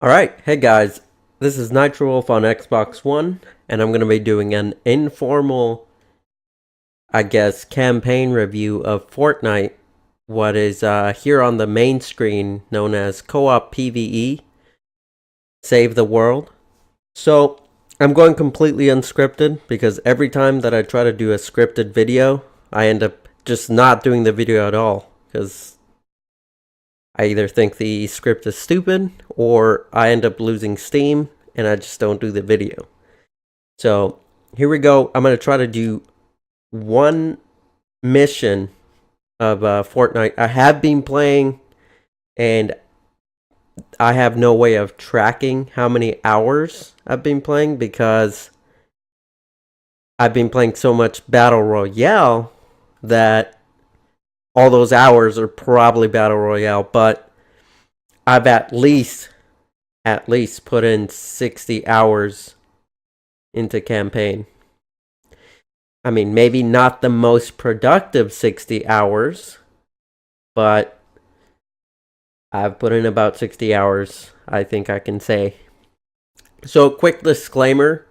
Alright, hey guys, this is NitroWolf on Xbox One, and I'm going to be doing an informal, campaign review of Fortnite, what is here on the main screen known as Co-op PvE, Save the World. So, I'm going completely unscripted, because every time that I try to do a scripted video, I end up just not doing the video at all, because I either think the script is stupid or I end up losing steam and I just don't do the video. So here we go. I'm going to try to do one mission of Fortnite. I have been playing and I have no way of tracking how many hours I've been playing because I've been playing so much Battle Royale that all those hours are probably Battle Royale, but I've at least put in 60 hours into campaign. I mean, maybe not the most productive 60 hours, but I've put in about 60 hours, I think I can say. So, quick disclaimer,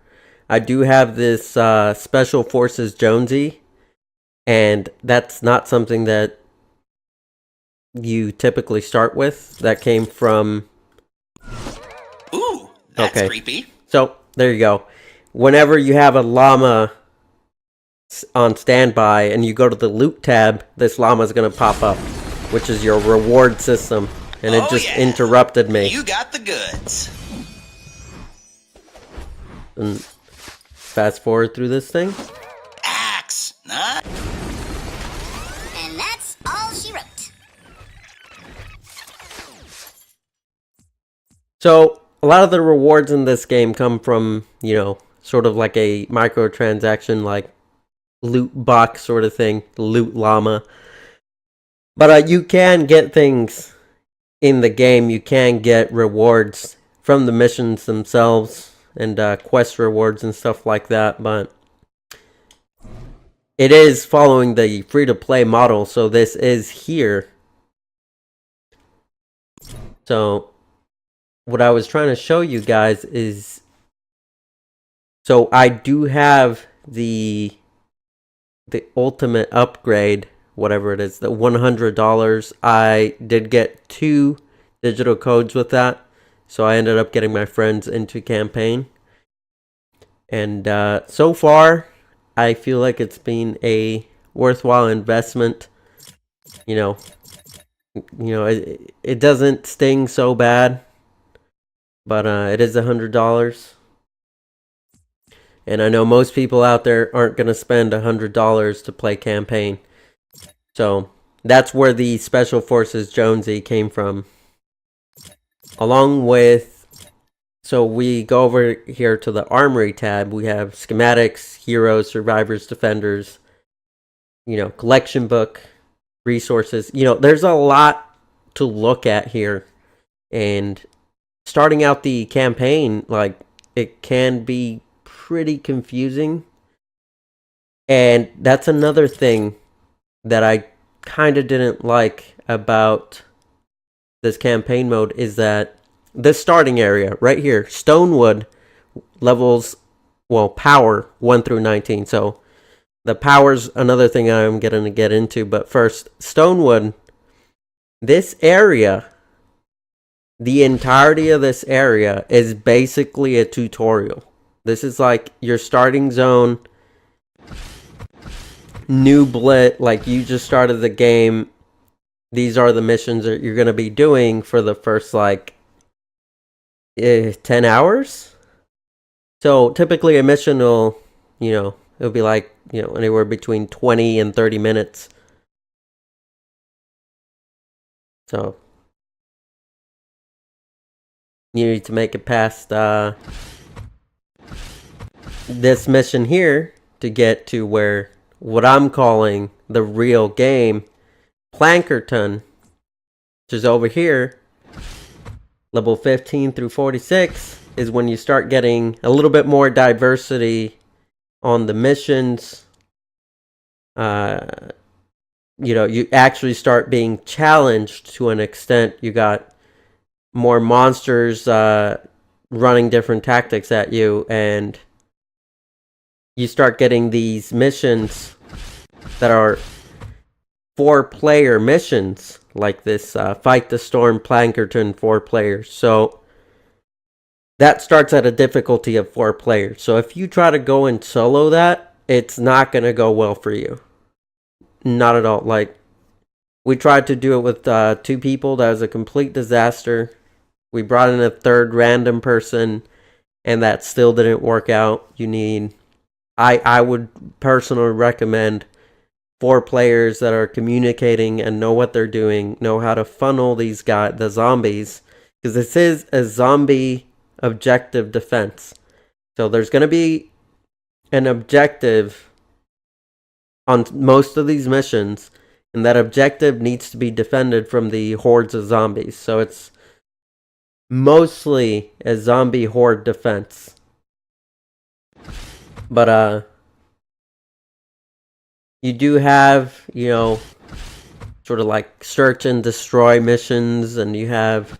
I do have this Special Forces Jonesy, and that's not something that you typically start with. That came from... Ooh, that's creepy. So, there you go. Whenever you have a llama on standby and you go to the loot tab, this llama is going to pop up, which is your reward system. And it just interrupted me. You got the goods. And fast forward through this thing. Axe, huh? And that's all she wrote. So, a lot of the rewards in this game come from, sort of like a microtransaction, like loot box sort of thing, loot llama. But you can get things in the game. You can get rewards from the missions themselves and quest rewards and stuff like that. But it is following the free-to-play model, so this is here. So what I was trying to show you guys is, so I do have the ultimate upgrade, whatever it is, the $100. I did get 2 digital codes with that, so I ended up getting my friends into campaign. And so far, I feel like it's been a worthwhile investment. It doesn't sting so bad. But it is $100. And I know most people out there aren't going to spend $100 to play campaign. So that's where the Special Forces Jonesy came from. Along with, so we go over here to the Armory tab. We have schematics, heroes, survivors, defenders, collection book, resources. There's a lot to look at here. And starting out the campaign, it can be pretty confusing. And that's another thing that I kind of didn't like about this campaign mode, is that this starting area right here, Stonewood, levels, power 1 through 19. So the power's another thing I'm going to get into. But first, Stonewood, this area, the entirety of this area is basically a tutorial. This is like your starting zone, new blit, like you just started the game. These are the missions that you're going to be doing for the first 10 hours. So typically a mission will, it'll be anywhere between 20 and 30 minutes. So you need to make it past this mission here to get to where, what I'm calling the real game, Plankerton, which is over here. Level 15 through 46 is when you start getting a little bit more diversity on the missions. You actually start being challenged to an extent. You got more monsters running different tactics at you, and you start getting these missions that are 4-player missions, like this Fight the Storm Plankerton 4 players. So that starts at a difficulty of 4 players. So if you try to go and solo that, it's not going to go well for you. Not at all. Like, we tried to do it with 2 people. That was a complete disaster. We brought in a 3rd random person, and that still didn't work out. You need... I would personally recommend 4 players that are communicating and know what they're doing, know how to funnel these guys, the zombies, because this is a zombie objective defense. So there's going to be an objective on most of these missions, and that objective needs to be defended from the hordes of zombies. So it's mostly a zombie horde defense. But you do have, you know, sort of like search and destroy missions, and you have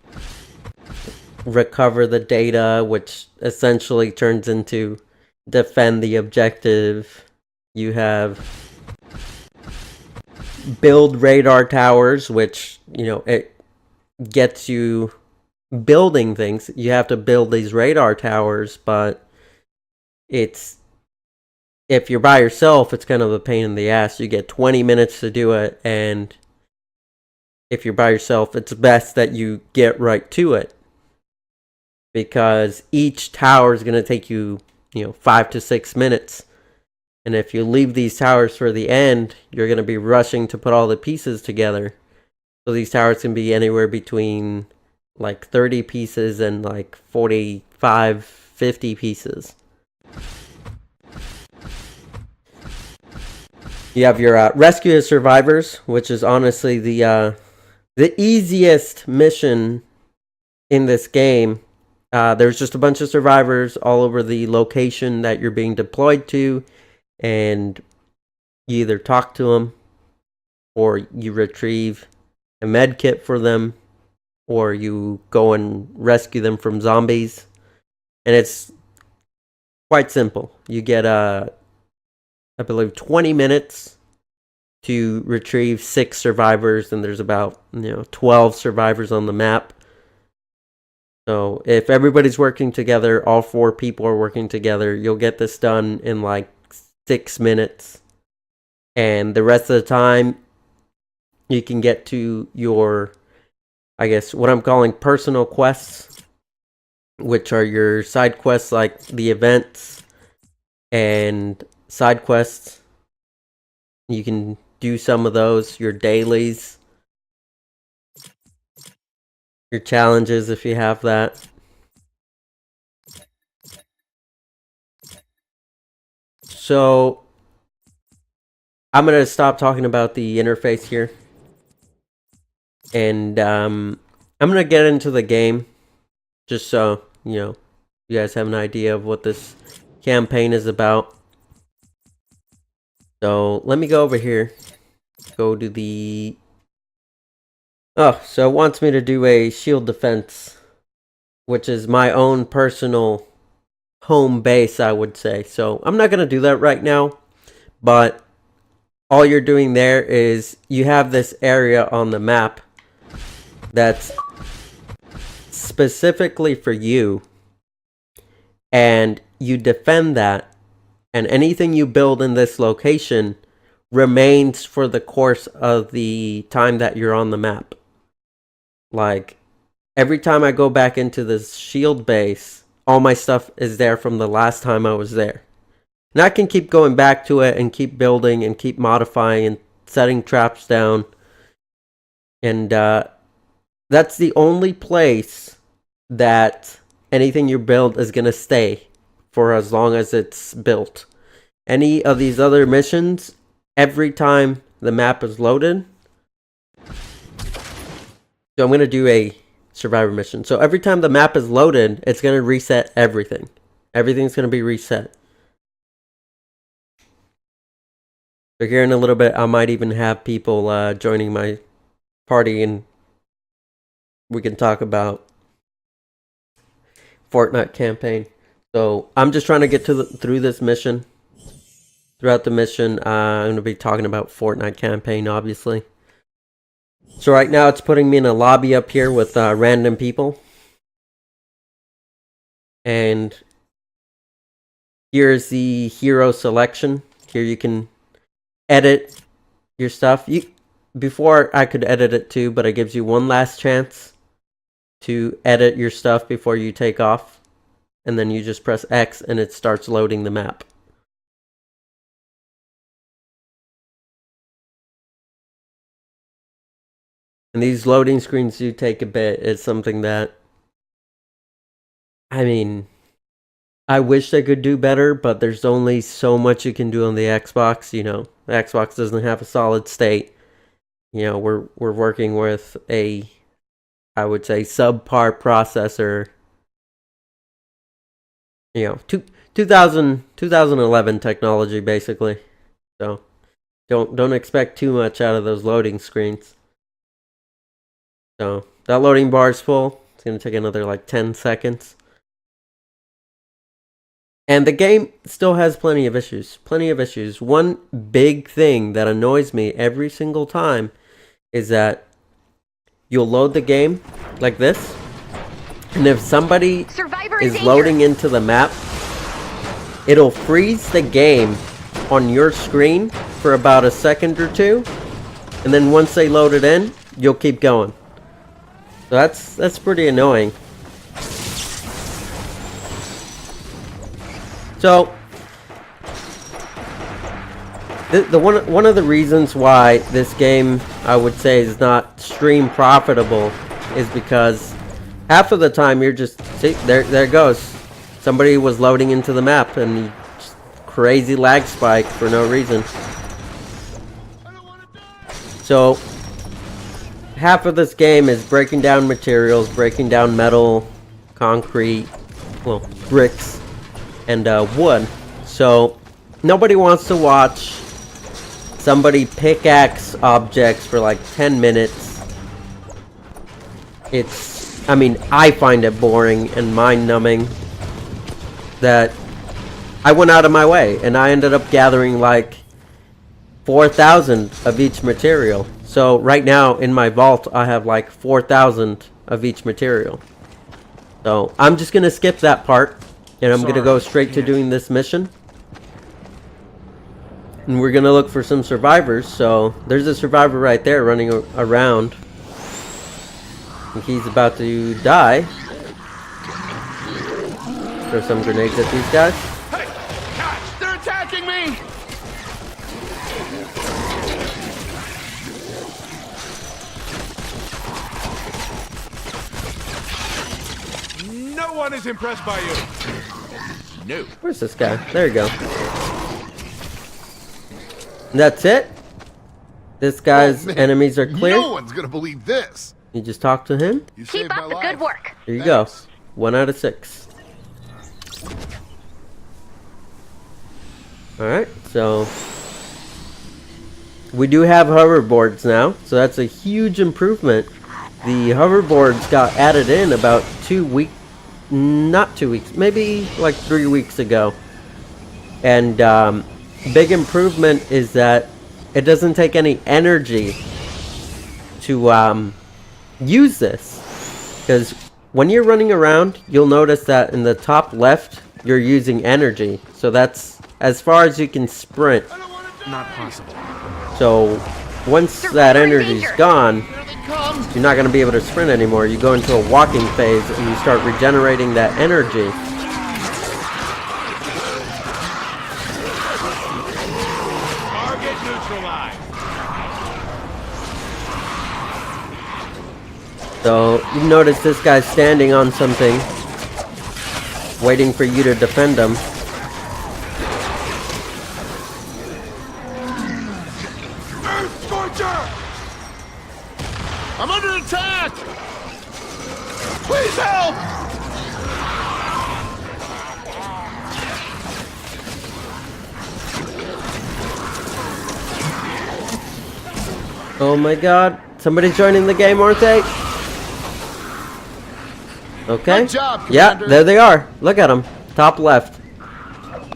recover the data, which essentially turns into defend the objective. You have build radar towers, which, you know, it gets you building things. You have to build these radar towers, but it's, if you're by yourself, it's kind of a pain in the ass. You get 20 minutes to do it, and if you're by yourself, it's best that you get right to it, because each tower is going to take you, 5 to 6 minutes. And if you leave these towers for the end, you're going to be rushing to put all the pieces together. So these towers can be anywhere between like 30 pieces and like 45, 50 pieces. You have your rescue the survivors, which is honestly the easiest mission in this game. There's just a bunch of survivors all over the location that you're being deployed to, and you either talk to them, or you retrieve a med kit for them, or you go and rescue them from zombies. And it's quite simple. You get I believe 20 minutes to retrieve 6 survivors, and there's about 12 survivors on the map. So if everybody's working together, all 4 people are working together, you'll get this done in like 6 minutes. And the rest of the time, you can get to your, I guess, what I'm calling personal quests, which are your side quests like the events and side quests. You can do some of those, your dailies, your challenges if you have that. So I'm going to stop talking about the interface here, and I'm going to get into the game, just so you guys have an idea of what this campaign is about. So let me go over here, go to the... Oh, so it wants me to do a shield defense, which is my own personal home base, I would say. So I'm not going to do that right now, but all you're doing there is you have this area on the map that's specifically for you, and you defend that, and anything you build in this location remains for the course of the time that you're on the map. Like, every time I go back into this shield base, all my stuff is there from the last time I was there. And I can keep going back to it and keep building and keep modifying and setting traps down. And that's the only place that anything you build is going to stay for as long as it's built. Any of these other missions, every time the map is loaded... So I'm going to do a survivor mission. So every time the map is loaded, it's going to reset everything. Everything's going to be reset. So here in a little bit, I might even have people joining my party, and we can talk about Fortnite campaign. So I'm just trying to get through this mission. Throughout the mission, I'm going to be talking about Fortnite campaign, obviously. So right now it's putting me in a lobby up here with random people. And here's the hero selection. Here you can edit your stuff. Before I could edit it too, but it gives you one last chance to edit your stuff before you take off. And then you just press X and it starts loading the map. And these loading screens do take a bit. It's something that, I mean, I wish they could do better, but there's only so much you can do on the Xbox. You know, the Xbox doesn't have a solid state. You know, we're working with a, I would say, subpar processor. You know, 2011 technology, basically. So don't expect too much out of those loading screens. So that loading bar is full. It's gonna take another like 10 seconds. And the game still has plenty of issues. Plenty of issues. One big thing that annoys me every single time is that you'll load the game like this, and if somebody is loading into the map, it'll freeze the game on your screen for about a second or two, and then once they load it in, you'll keep going. So that's pretty annoying. So one of the reasons why this game, I would say, is not stream profitable is because half of the time you're just, see, there it goes. Somebody was loading into the map and crazy lag spike for no reason. So half of this game is breaking down materials, breaking down metal, concrete, well, bricks, and wood. So nobody wants to watch somebody pickaxe objects for like 10 minutes. I mean, I find it boring and mind-numbing that I went out of my way and I ended up gathering like 4,000 of each material. So right now in my vault I have like 4,000 of each material. So I'm just gonna skip that part and I'm gonna go straight to doing this mission. And we're gonna look for some survivors. So there's a survivor right there running around. And he's about to die. Throw some grenades at these guys. Hey, gosh, they're attacking me! No one is impressed by you. No. Where's this guy? There you go. And that's it. This guy's enemies are clear. No one's gonna believe this. You just talk to him. You Keep up the good work. There you go. 1 out of 6. Alright, so we do have hoverboards now, so that's a huge improvement. The hoverboards got added in about 2 weeks, not 2 weeks, maybe like 3 weeks ago. And big improvement is that it doesn't take any energy to use this. Because when you're running around, you'll notice that in the top left, you're using energy. So that's as far as you can sprint. Not possible. So once that energy's gone, you're not going to be able to sprint anymore. You go into a walking phase and you start regenerating that energy. Target neutralized. So you notice this guy's standing on something, waiting for you to defend him. Earth Scorcher! I'm under attack! Please help! Oh my god, somebody's joining the game, aren't they? Okay. Good job, Yeah, Commander. there they are. Look at them. Top left.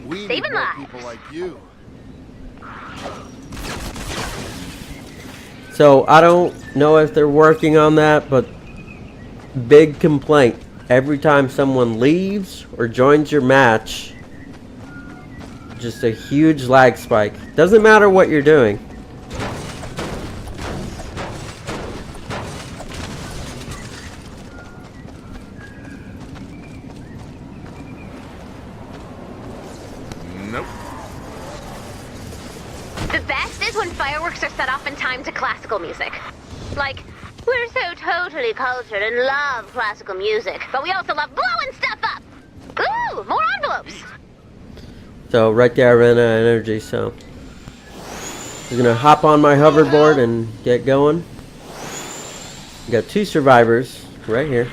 We need Saving more lives. people like you. So I don't know if they're working on that, but big complaint. Every time someone leaves or joins your match, just a huge lag spike. Doesn't matter what you're doing. Nope. The best is when fireworks are set off in time to classical music. Like, we're so totally cultured and love classical music, but we also love blowing stuff up. Ooh, more envelopes. So right there I ran out of energy, so I'm gonna hop on my hoverboard and get going. Got 2 survivors right here.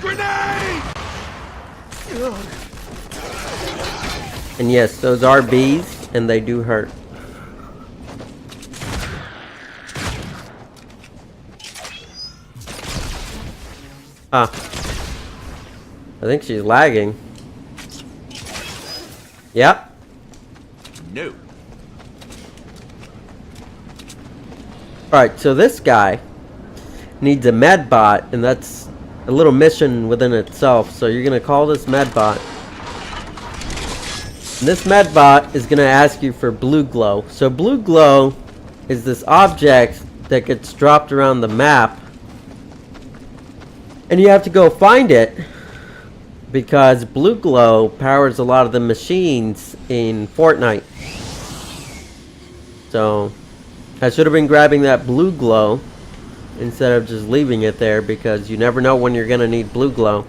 Grenade! And yes, those are bees, and they do hurt. Ah. I think she's lagging. Yep. No. Alright, so this guy needs a med bot, and that's a little mission within itself. So you're gonna call this med bot. And this med bot is gonna ask you for blue glow. So blue glow is this object that gets dropped around the map, and you have to go find it because blue glow powers a lot of the machines in Fortnite. So I should have been grabbing that blue glow instead of just leaving it there, because you never know when you're gonna need blue glow.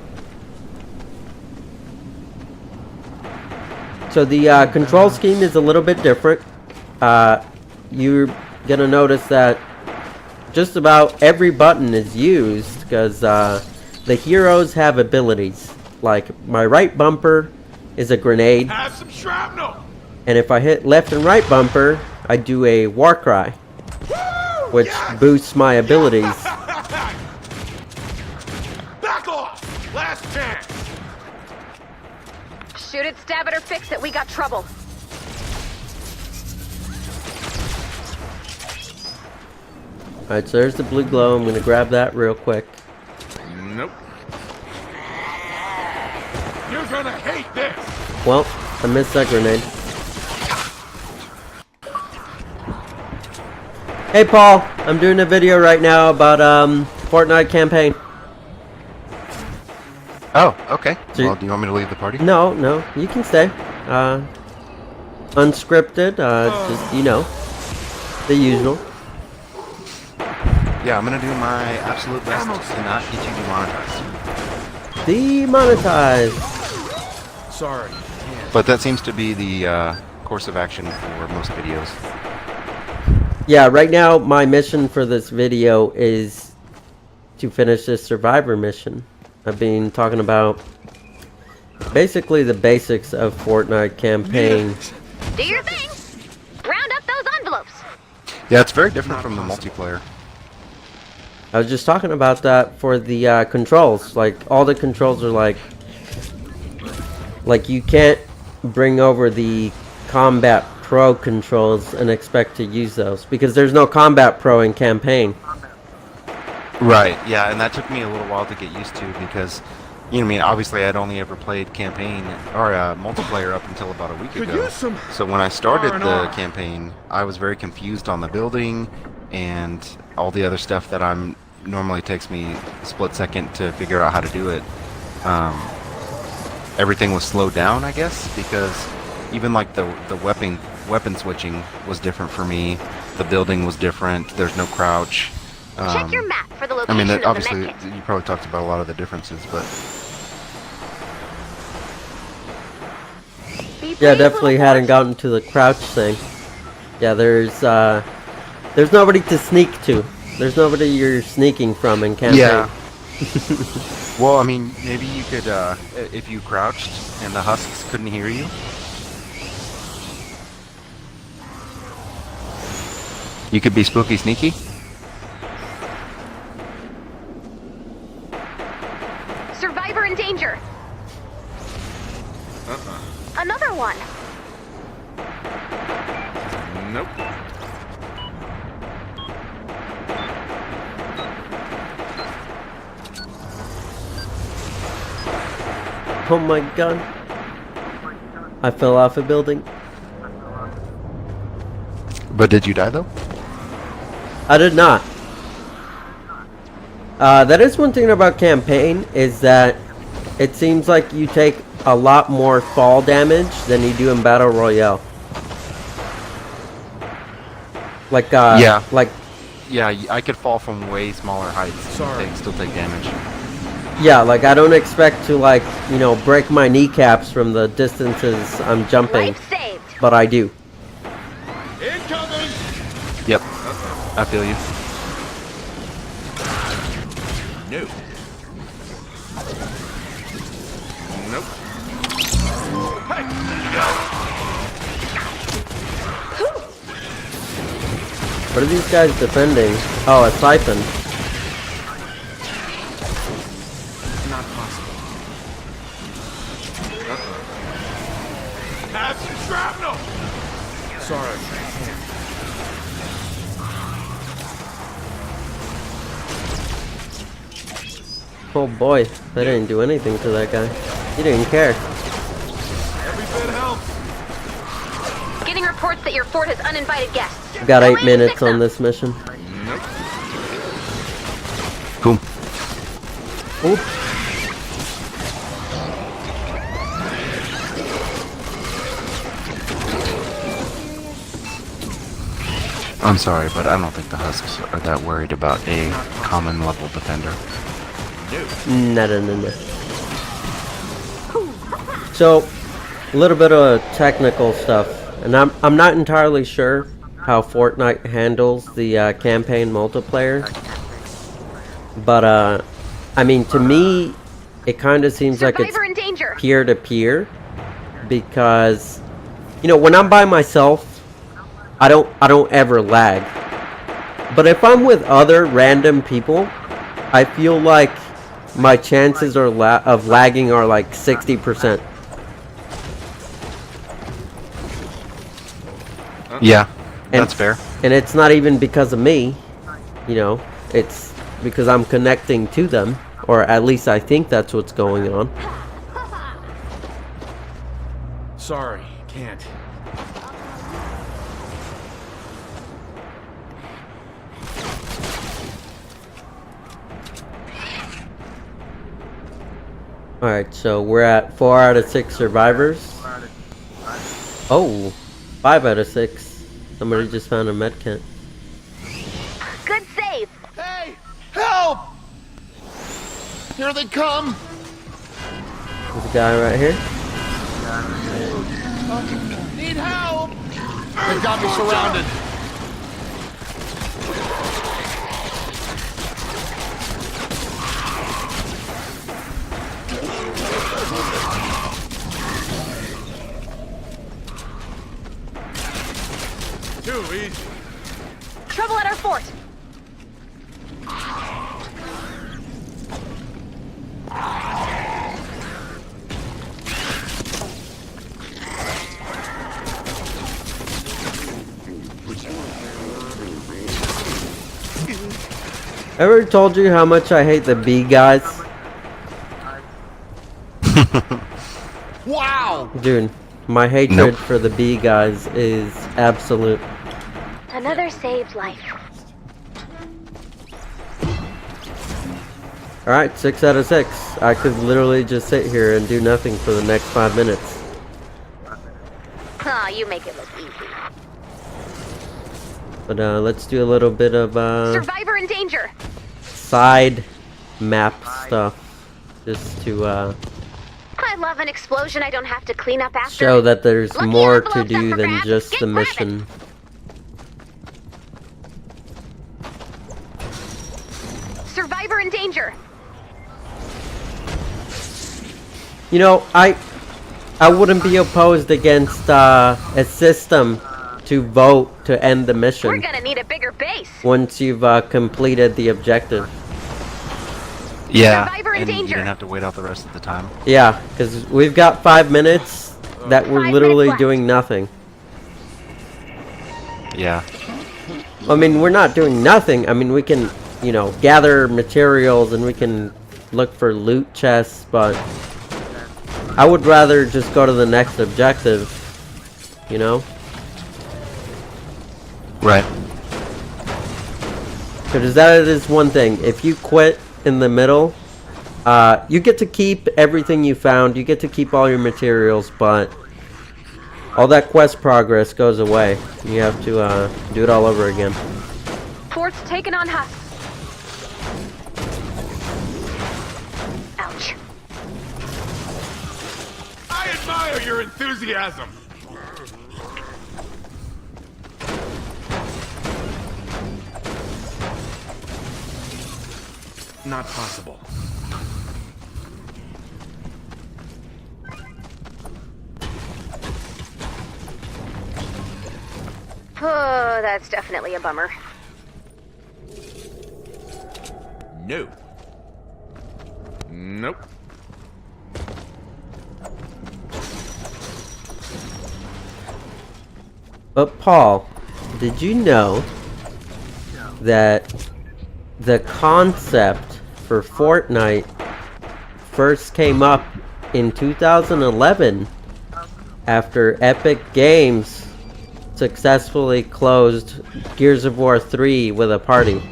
So the control scheme is a little bit different. You're gonna notice that just about every button is used because the heroes have abilities. Like my right bumper is a grenade, Have some shrapnel! and if I hit left and right bumper, I do a war cry, which boosts my abilities. Back off! Last chance! Shoot it, stab it, or fix it. We got trouble. Alright, so there's the blue glow. I'm gonna grab that real quick. Nope. You're gonna hate this! Well, I missed that grenade. Hey Paul, I'm doing a video right now about Fortnite campaign. Oh, okay. So Well, do you want me to leave the party? No, you can stay. Unscripted, just, you know, the usual. Yeah, I'm gonna do my absolute best to not get you demonetized. Demonetized. Sorry. But that seems to be the course of action for most videos. Yeah, right now my mission for this video is to finish this survivor mission. I've been talking about basically the basics of Fortnite campaign. Do your thing. Round up those envelopes. Yeah, it's very different from the multiplayer. I was just talking about that for the controls. Like, all the controls are like you can't bring over the Combat Pro controls and expect to use those, because there's no Combat Pro in campaign. Right, yeah, and that took me a little while to get used to because, you know, I mean, obviously I'd only ever played campaign or multiplayer up until about a week Could ago. use some So when I started the R&R. campaign, I was very confused on the building and all the other stuff that normally takes me a split second to figure out how to do it. Everything was slowed down, I guess, because even like the weapon switching was different for me. The building was different. There's no crouch. Check your map for the I location mean, of the obviously, medkit. you probably talked about a lot of the differences, but Yeah, definitely hadn't gotten to the crouch thing. Yeah, there's nobody to sneak to. There's nobody you're sneaking from in campaign. yeah, Well, I mean, maybe you could, if you crouched and the husks couldn't hear you. You could be spooky sneaky. Survivor in danger. Another one. Nope. Oh my god. I fell off a building. But did you die though? I did not. That is one thing about campaign, is that it seems like you take a lot more fall damage than you do in Battle Royale. Like, Yeah. like, Yeah, I could fall from way smaller heights Sorry. and still take damage. yeah, like I don't expect to, like, you know, break my kneecaps from the distances I'm jumping, Life saved. but I do. Incoming! Yep, I feel you. No. Nope. Hey! What are these guys defending? Oh, a siphon. Not possible. Have some shrapnel! Sorry. Oh boy, they didn't do anything to that guy. He didn't care. Every bit helps. Getting reports that your fort has uninvited guests. We've got Go 8 in and minutes fix on them. this mission. Nope. Cool. Oop. I'm sorry, but I don't think the husks are that worried about a common level defender. No. So, a little bit of technical stuff, and I'm not entirely sure how Fortnite handles the campaign multiplayer, but I mean, to me, it kind of seems like it's Survivor in danger. peer-to-peer, because, you know, when I'm by myself, I don't ever lag. But if I'm with other random people, I feel like my chances are of lagging are like 60%. Yeah, that's fair. And it's not even because of me, you know, it's because I'm connecting to them, or at least I think that's what's going on. Sorry, can't. Alright, so we're at 4 out of 6 survivors. Oh, 5 out of 6. Somebody just found a medkit. Good save. Hey! Help! Here they come! There's a guy right here. Need help! They got me surrounded. Too easy. Trouble at our fort. Ever told you how much I hate the bee guys? Wow! Dude, my hatred Nope. for the bee guys is absolute. Another saved life. Alright, 6 out of 6. I could literally just sit here and do nothing for the next 5 minutes. Aw, you make it look easy. But let's do a little bit of Survivor in danger. side map stuff. Just to I love an explosion I don't have to clean up after. show that there's Lucky more to envelopes up do for than grabs. just Get the grabbing. mission. Survivor in danger. You know, I wouldn't be opposed against a system to vote to end the We're mission gonna need a bigger base. once you've completed the objective. Yeah, Survivor in and you danger. didn't have to wait out the rest of the time. Yeah, because we've got 5 minutes that we're 5 literally minutes left. doing nothing. Yeah. I mean, we're not doing nothing. I mean, we can, you know, gather materials and we can look for loot chests, but I would rather just go to the next objective, you know? Right. Because that is one thing. If you quit in the middle, you get to keep everything you found. You get to keep all your materials, but all that quest progress goes away. You have to do it all over again. Fort's taken on husks. Ouch. I admire your enthusiasm. Not possible. Oh, that's definitely a bummer. No. Nope. But Paul, did you know that the concept for Fortnite first came up in 2011 after Epic Games successfully closed Gears of War 3 with a party?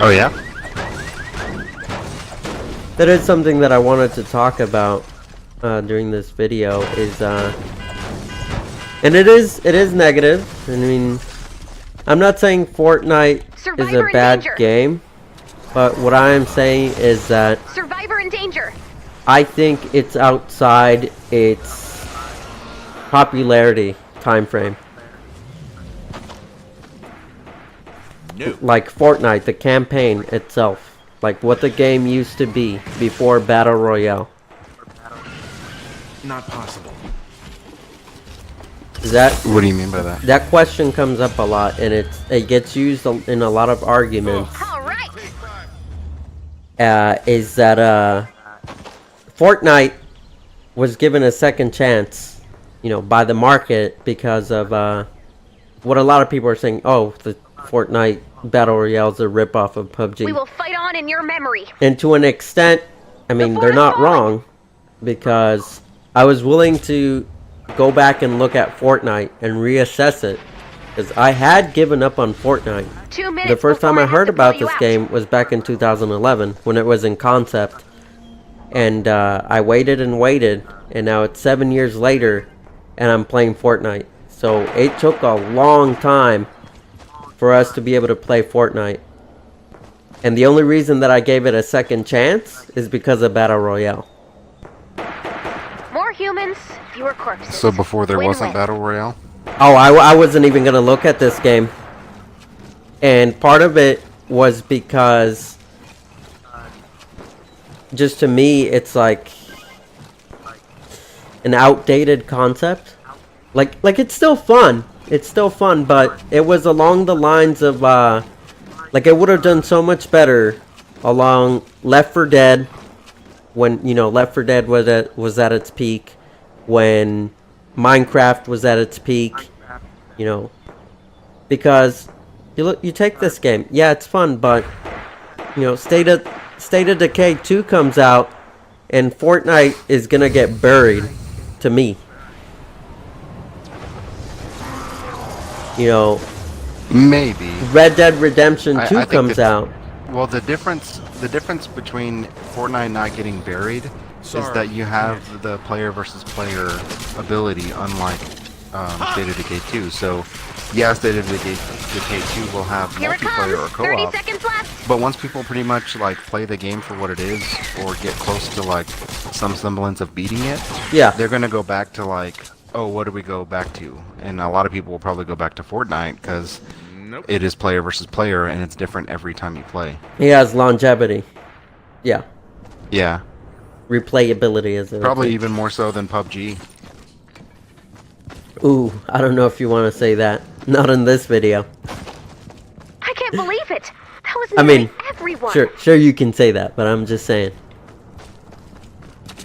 Oh yeah? That is something that I wanted to talk about during this video. Is and it is negative. I mean, I'm not saying Fortnite is Survivor a in bad danger. game, but what I am saying is that Survivor in danger. I think it's outside its popularity time frame. No. Like Fortnite, the campaign itself, like what the game used to be before Battle Royale. Not possible. That What do you mean by that? that question comes up a lot, and it gets used in a lot of arguments. All right. Is that Fortnite was given a second chance, you know, by the market because of what a lot of people are saying. Oh, the Fortnite Battle Royale is a ripoff of PUBG. We will fight on in your memory. And to an extent, I mean, they're not wrong, because I was willing to go back and look at Fortnite and reassess it, because I had given up on Fortnite. 2 minutes. The first time before I heard have to about pull you this out. game was back in 2011 when it was in concept, and I waited and waited, and now it's 7 years later, and I'm playing Fortnite. So it took a long time for us to be able to play Fortnite. And the only reason that I gave it a second chance is because of Battle Royale. More humans, fewer corpses. So before there wasn't Win-win. Battle Royale? Oh, I wasn't even going to look at this game. And part of it was because, just to me, it's like an outdated concept. Like it's still fun. It's still fun, but it was along the lines of, like, it would have done so much better along Left 4 Dead, when, you know, Left 4 Dead was at its peak, when Minecraft was at its peak, you know, because you take this game, yeah, it's fun, but, you know, State of Decay 2 comes out, and Fortnite is gonna get buried, to me. You know, Maybe. Red Dead Redemption I 2 think comes that- out. Well, the difference between Fortnite not getting buried is Sorry. that you have the player versus player ability, unlike State of Decay 2. So, yeah, State of Decay 2 will have Here it multiplayer or comes. 30 co-op. seconds left. But once people pretty much like play the game for what it is, or get close to like some semblance of beating it, Yeah. they're gonna go back to like, oh, what do we go back to? And a lot of people will probably go back to Fortnite because Nope. it is player versus player, and it's different every time you play. He has longevity. Yeah. Yeah. Replayability is it? Probably even more so than PUBG. Ooh, I don't know if you want to say that. Not in this video. I can't believe it. That was I nearly mean, everyone. sure you can say that, but I'm just saying.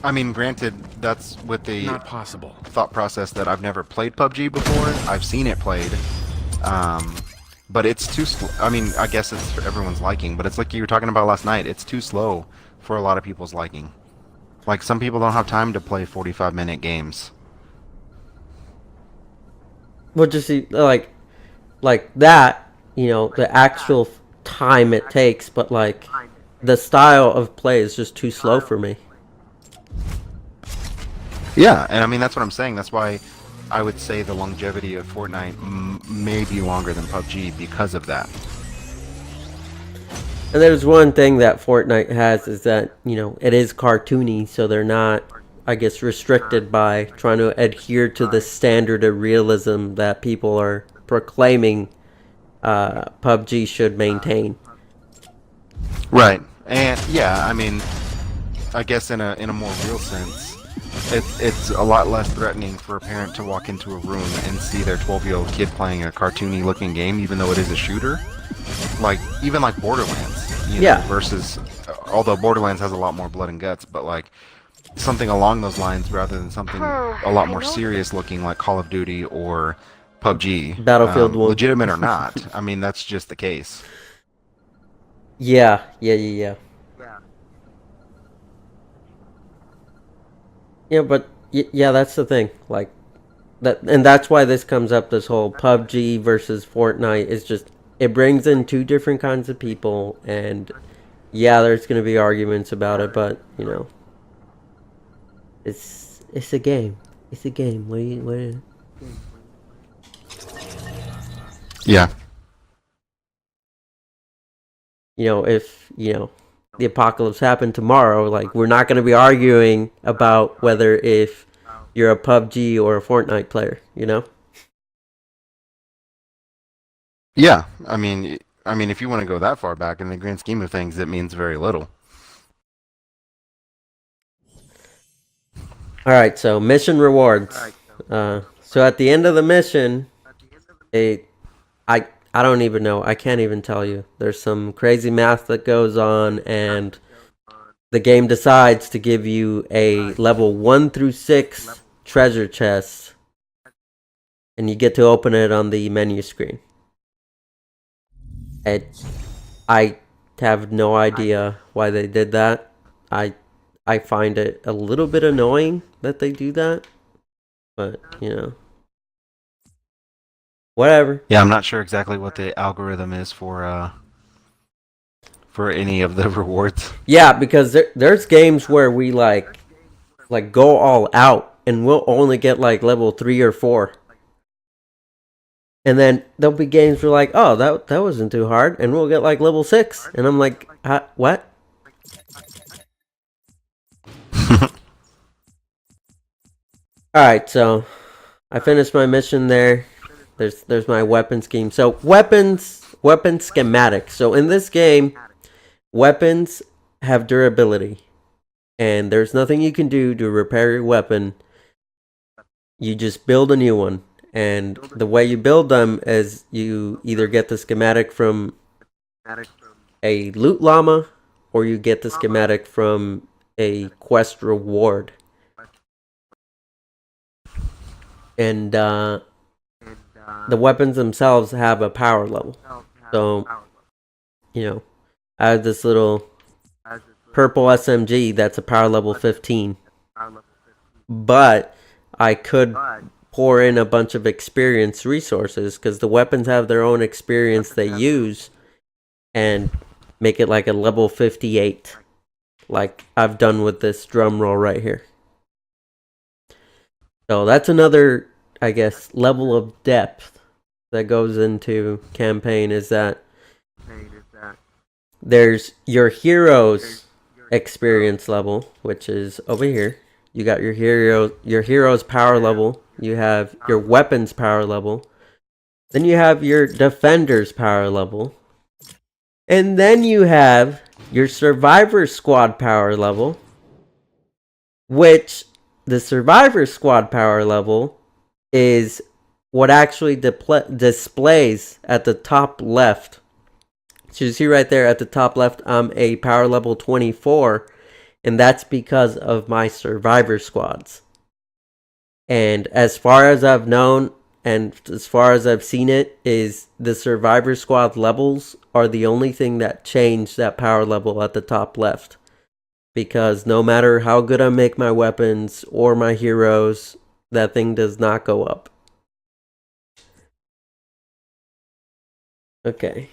I mean, granted, that's with the Not possible. thought process that I've never played PUBG before. I've seen it played. But it's too slow. I mean, I guess it's for everyone's liking, but it's like you were talking about last night. It's too slow for a lot of people's liking. Like, some people don't have time to play 45-minute games. Well, just see, like that, you know, the actual time it takes, but like the style of play is just too slow for me. Yeah, and I mean, that's what I'm saying. That's why I would say the longevity of Fortnite may be longer than PUBG because of that. And there's one thing that Fortnite has is that, you know, it is cartoony, so they're not, I guess, restricted by trying to adhere to the standard of realism that people are proclaiming PUBG should maintain. Right, and yeah, I mean, I guess in a more real sense, it's a lot less threatening for a parent to walk into a room and see their 12-year-old kid playing a cartoony-looking game, even though it is a shooter. Like, even like Borderlands, you know, versus, although Borderlands has a lot more blood and guts, but like something along those lines rather than something a lot more serious looking like Call of Duty or PUBG. Battlefield 1. Legitimate or not, I mean, that's just the case. Yeah. Yeah, but yeah, that's the thing. Like that, and that's why this comes up. This whole PUBG versus Fortnite is just, it brings in two different kinds of people, and yeah, there's gonna be arguments about it, but you know, it's a game. It's a game. What? Yeah. You know, if you know the apocalypse happened tomorrow, like we're not gonna be arguing about whether if you're a PUBG or a Fortnite player. You know. Yeah, I mean, if you want to go that far back, in the grand scheme of things, it means very little. All right, so mission rewards. So at the end of the mission, I don't even know. I can't even tell you. There's some crazy math that goes on, and the game decides to give you a level 1 through 6 treasure chest, and you get to open it on the menu screen. I have no idea why they did that. I find it a little bit annoying that they do that, but you know, whatever. Yeah, I'm not sure exactly what the algorithm is for any of the rewards. Yeah, because there's games where we like go all out, and we'll only get like level 3 or 4. And then there'll be games where like, oh, that wasn't too hard, and we'll get like level 6, and I'm like, what? Alright, so I finished my mission there. There's my weapon scheme. So weapon schematic. So in this game, weapons have durability, and there's nothing you can do to repair your weapon. You just build a new one. And the way you build them is you either get the schematic from a loot llama, or you get the schematic from a quest reward. And the weapons themselves have a power level. So, you know, I have this little purple SMG that's a power level 15. But I could pour in a bunch of experience resources, because the weapons have their own experience they use, and make it like a level 58, like I've done with this drum roll right here. So that's another, I guess, level of depth that goes into campaign, is that there's your hero's experience level, which is over here. You got your hero's power level. You have your weapon's power level. Then you have your defender's power level. And then you have your Survivor Squad power level, which the Survivor Squad power level is what actually displays at the top left. So you see right there at the top left, I'm a power level 24, and that's because of my Survivor Squads. And as far as I've known, and as far as I've seen it, is the Survivor Squad levels are the only thing that changed that power level at the top left. Because no matter how good I make my weapons or my heroes, that thing does not go up. Okay.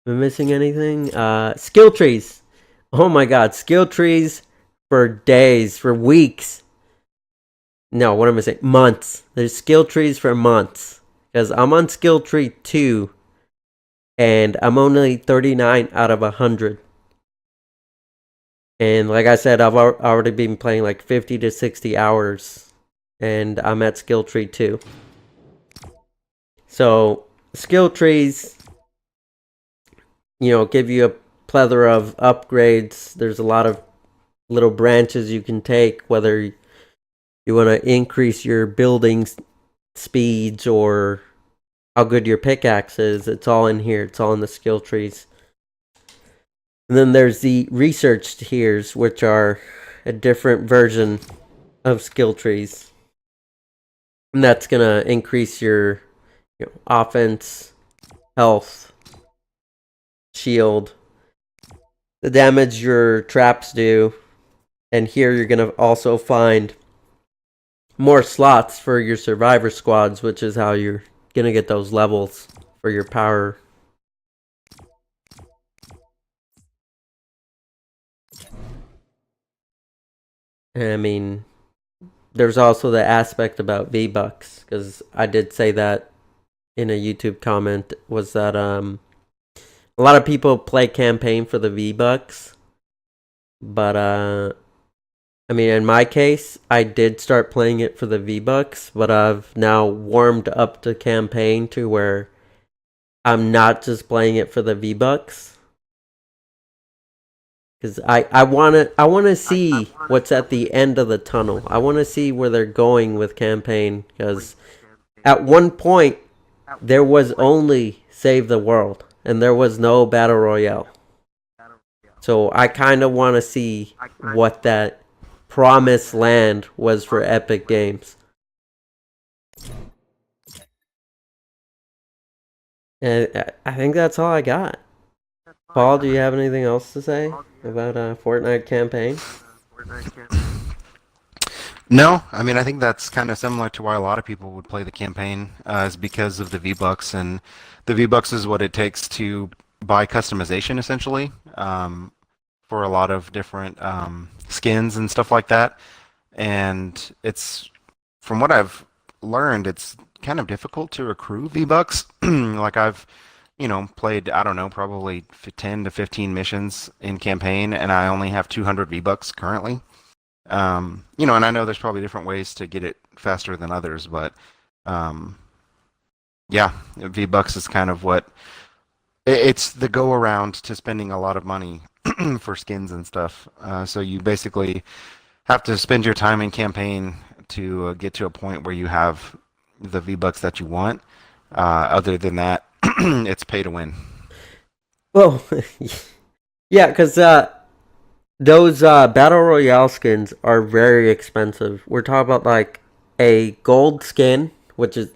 Am I missing anything? Skill trees. Oh my god, skill trees for days, for weeks. No, what am I saying? Months. There's skill trees for months. Because I'm on skill tree 2. And I'm only 39 out of 100. And like I said, I've already been playing like 50 to 60 hours. And I'm at skill tree 2. So, skill trees, give you a plethora of upgrades. There's a lot of little branches you can take, whether you want to increase your building speeds or how good your pickaxe is. It's all in here. It's all in the skill trees. And then there's the research tiers, which are a different version of skill trees. And that's going to increase your offense, health, shield, the damage your traps do. And here you're going to also find more slots for your Survivor Squads, which is how you're going to get those levels for your power. And I mean, there's also the aspect about VBucks, because I did say that in a YouTube comment, was that a lot of people play campaign for the VBucks, but I mean, in my case, I did start playing it for the VBucks, but I've now warmed up to campaign to where I'm not just playing it for the VBucks. Because I wanna see what's at the end of the tunnel. I wanna see where they're going with campaign, because at one point there was only Save the World and there was no Battle Royale. So I kinda wanna see what that promised land was for Epic Games. And I think that's all I got. Paul, do you have anything else to say about Fortnite campaign? No, I mean, I think that's kind of similar to why a lot of people would play the campaign, is because of the V-Bucks, and the V-Bucks is what it takes to buy customization, essentially, for a lot of different skins and stuff like that. And it's, from what I've learned, it's kind of difficult to accrue V-Bucks. Like I've played, I don't know, probably 10 to 15 missions in campaign, and I only have 200 V-Bucks currently. And I know there's probably different ways to get it faster than others, but yeah, V-Bucks is kind of what, it's the go around to spending a lot of money for skins and stuff. So you basically have to spend your time in campaign to get to a point where you have the V-Bucks that you want. Other than that, it's pay to win. Well, yeah, because those Battle Royale skins are very expensive. We're talking about like a gold skin, which is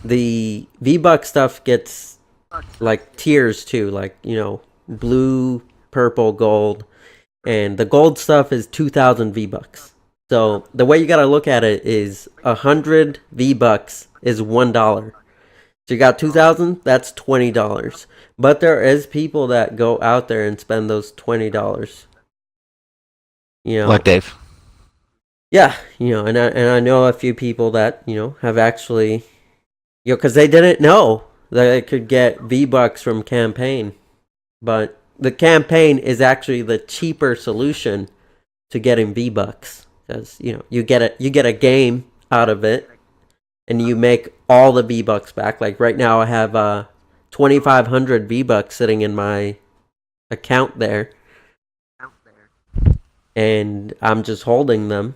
the V-Buck stuff gets like tiers too, like blue, purple, gold, and the gold stuff is 2,000 V-Bucks. So the way you gotta look at it is 100 V-Bucks is $1. So you got 2,000, that's $20. But there is people that go out there and spend those $20. Like Dave. Yeah, and I know a few people that, have actually, because they didn't know that they could get V-Bucks from campaign. But the campaign is actually the cheaper solution to getting V-Bucks. Because, you get a game out of it, and you make all the V-Bucks back. Like right now I have 2,500 V-Bucks sitting in my account there, and I'm just holding them.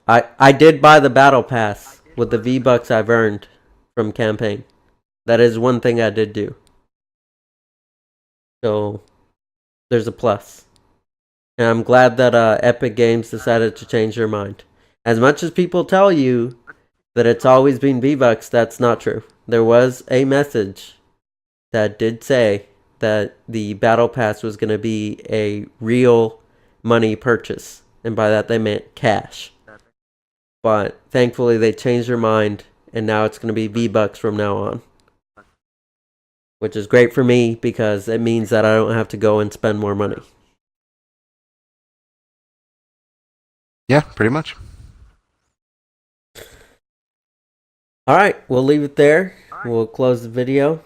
I did buy the battle pass with the V-Bucks I've earned from campaign. That is one thing I did do. So there's a plus. And I'm glad that Epic Games decided to change their mind. As much as people tell you that it's always been V-Bucks, that's not true. There was a message that did say that the battle pass was going to be a real money purchase. And by that they meant cash. But thankfully they changed their mind, and now it's going to be V-Bucks from now on. Which is great for me because it means that I don't have to go and spend more money. Yeah, pretty much. Alright, we'll leave it there. We'll close the video.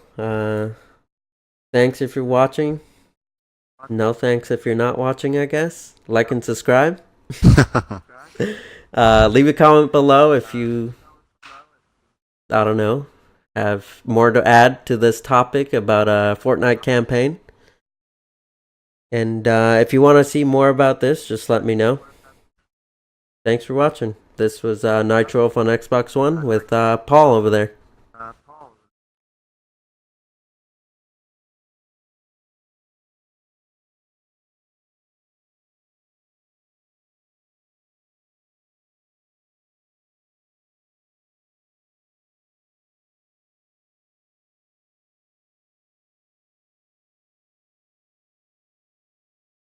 Thanks if you're watching. No thanks if you're not watching, I guess. Like and subscribe. Leave a comment below if you, I don't know, have more to add to this topic about a Fortnite campaign. And if you want to see more about this, just let me know. Thanks for watching. This was NitroWolf on Xbox One with Paul over there.